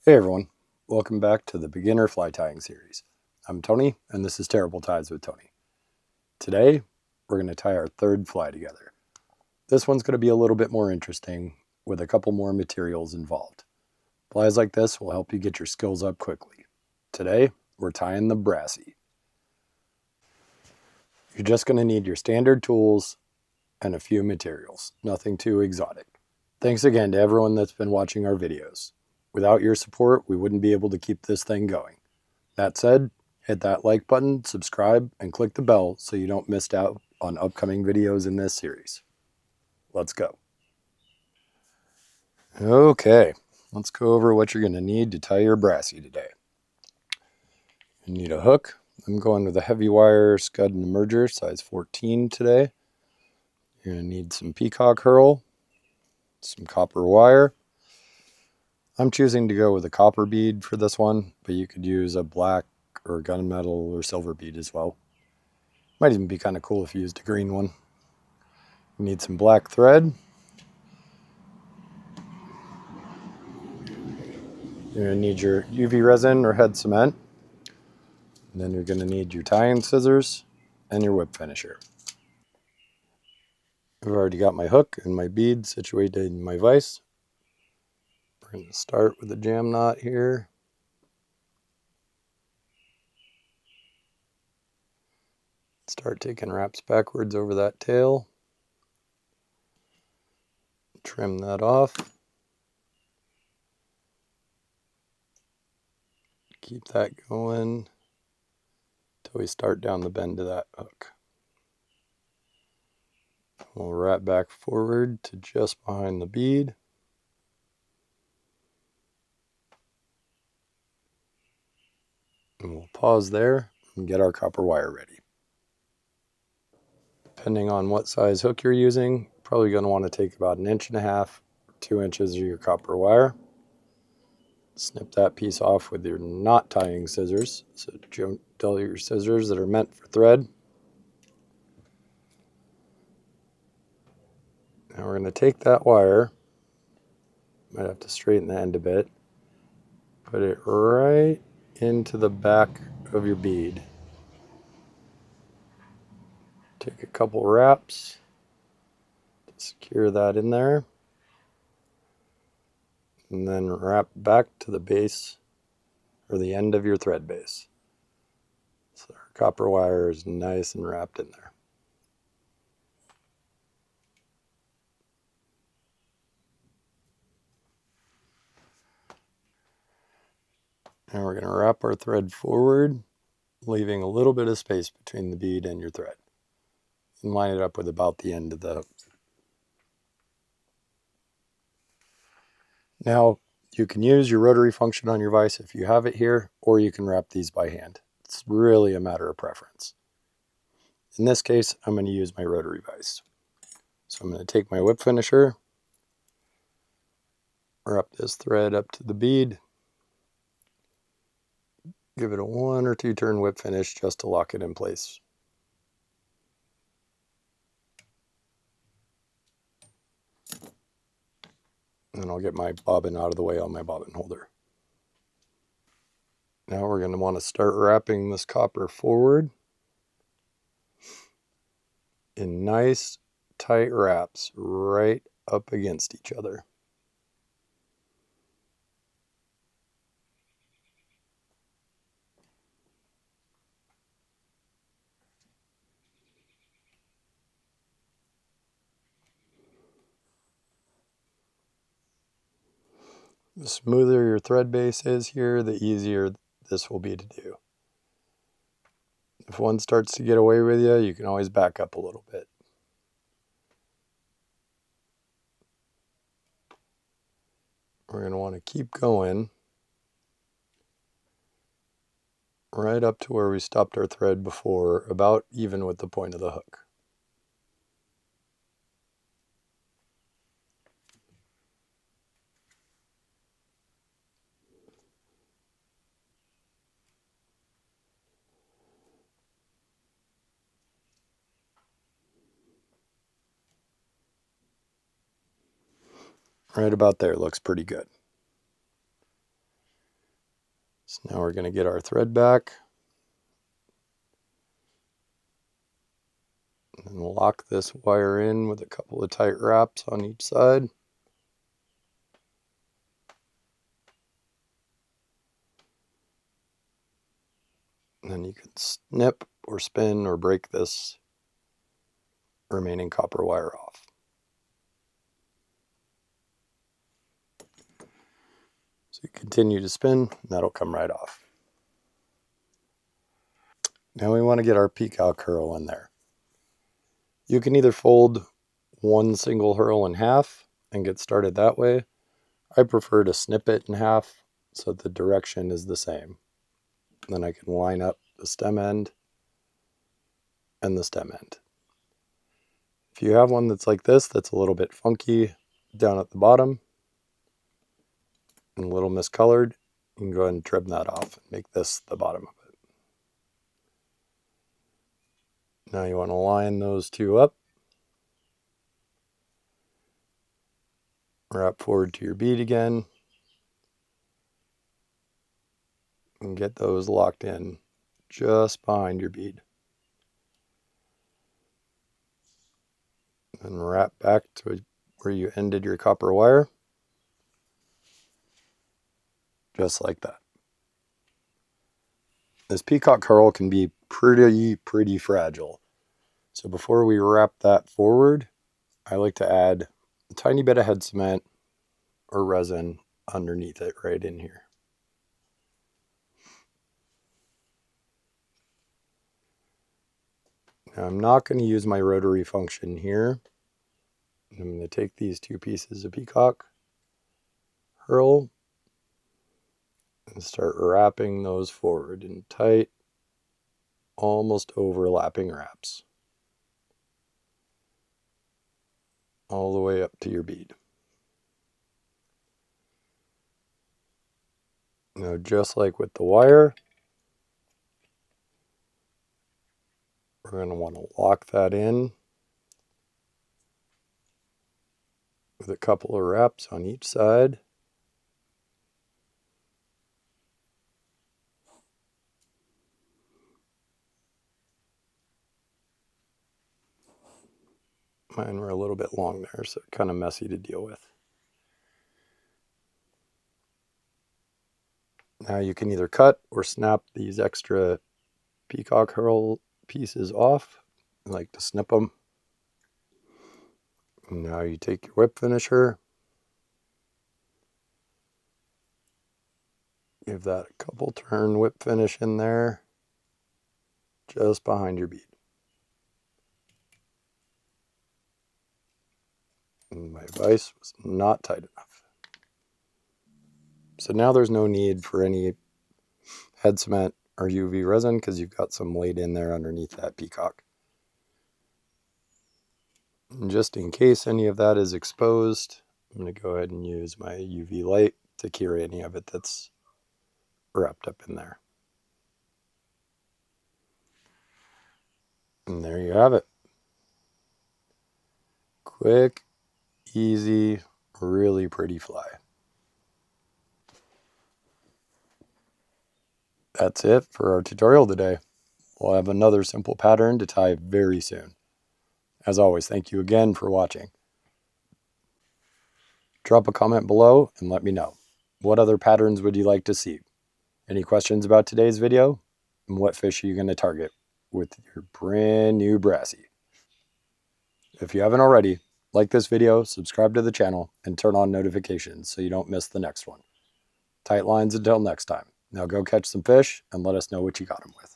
Hey everyone, welcome back to the beginner fly tying series. I'm Tony and this is Terrible Ties with Tony. Today we're going to tie our third fly together. This one's going to be a little bit more interesting with a couple more materials involved. Flies like this will help you get your skills up quickly. Today we're tying the Brassie. You're just going to need your standard tools and a few materials, nothing too exotic. Thanks again to everyone that's been watching our videos. Without your support, we wouldn't be able to keep this thing going. That said, hit that like button, subscribe, and click the bell so you don't miss out on upcoming videos in this series. Let's go. Okay, let's go over what you're going to need to tie your Brassie today. You need a hook. I'm going with a heavy wire scud and emerger, size 14 today. You're going to need some peacock herl, some copper wire. I'm choosing to go with a copper bead for this one, but you could use a black or gunmetal or silver bead as well. Might even be kind of cool if you used a green one. You need some black thread. You're going to need your UV resin or head cement. And then you're going to need your tying scissors and your whip finisher. I've already got my hook and my bead situated in my vise. We're going to start with a jam knot here. Start taking wraps backwards over that tail. Trim that off. Keep that going until we start down the bend of that hook. We'll wrap back forward to just behind the bead. And we'll pause there and get our copper wire ready. Depending on what size hook you're using, probably going to want to take about 1.5 inches, 2 inches of your copper wire. Snip that piece off with your knot tying scissors. So don't dull your scissors that are meant for thread. Now we're going to take that wire, might have to straighten the end a bit, put it right into the back of your bead. Take a couple wraps to secure that in there, and then wrap back to the base or the end of your thread base. So our copper wire is nice and wrapped in there. And we're going to wrap our thread forward, leaving a little bit of space between the bead and your thread. And line it up with about the end of the hook. Now, you can use your rotary function on your vise if you have it here, or you can wrap these by hand. It's really a matter of preference. In this case, I'm going to use my rotary vise. So I'm going to take my whip finisher, wrap this thread up to the bead, give it a 1 or 2 turn whip finish just to lock it in place. And then I'll get my bobbin out of the way on my bobbin holder. Now we're going to want to start wrapping this copper forward in nice tight wraps right up against each other. The smoother your thread base is here, the easier this will be to do. If one starts to get away with you, you can always back up a little bit. We're going to want to keep going right up to where we stopped our thread before, about even with the point of the hook. Right about there looks pretty good. So now we're going to get our thread back. And lock this wire in with a couple of tight wraps on each side. And then you can snip or spin or break this remaining copper wire off. So you continue to spin, and that'll come right off. Now we want to get our peacock hurl in there. You can either fold one single hurl in half and get started that way. I prefer to snip it in half so the direction is the same. Then I can line up the stem end and the stem end. If you have one that's like this, that's a little bit funky down at the bottom and a little miscolored, you can go ahead and trim that off and make this the bottom of it. Now you want to line those two up. Wrap forward to your bead again. And get those locked in just behind your bead. And wrap back to where you ended your copper wire. Just like that. This peacock hurl can be pretty fragile. So before we wrap that forward, I like to add a tiny bit of head cement or resin underneath it right in here. Now I'm not going to use my rotary function here. I'm going to take these two pieces of peacock hurl and start wrapping those forward in tight, almost overlapping wraps. All the way up to your bead. Now just like with the wire, we're going to want to lock that in with a couple of wraps on each side. Mine were a little bit long there, so kind of messy to deal with. Now you can either cut or snap these extra peacock hurl pieces off. I like to snip them. And now you take your whip finisher, give that a couple turn whip finish in there, just behind your bead. And my vise was not tight enough. So now there's no need for any head cement or UV resin because you've got some laid in there underneath that peacock. And just in case any of that is exposed, I'm going to go ahead and use my UV light to cure any of it that's wrapped up in there. And there you have it. Quick, easy, really pretty fly. That's it for our tutorial today. We'll have another simple pattern to tie very soon. As always, thank you again for watching. Drop a comment below and let me know. What other patterns would you like to see? Any questions about today's video? And what fish are you going to target with your brand new Brassie? If you haven't already, like this video, subscribe to the channel, and turn on notifications so you don't miss the next one. Tight lines until next time. Now go catch some fish and let us know what you got them with.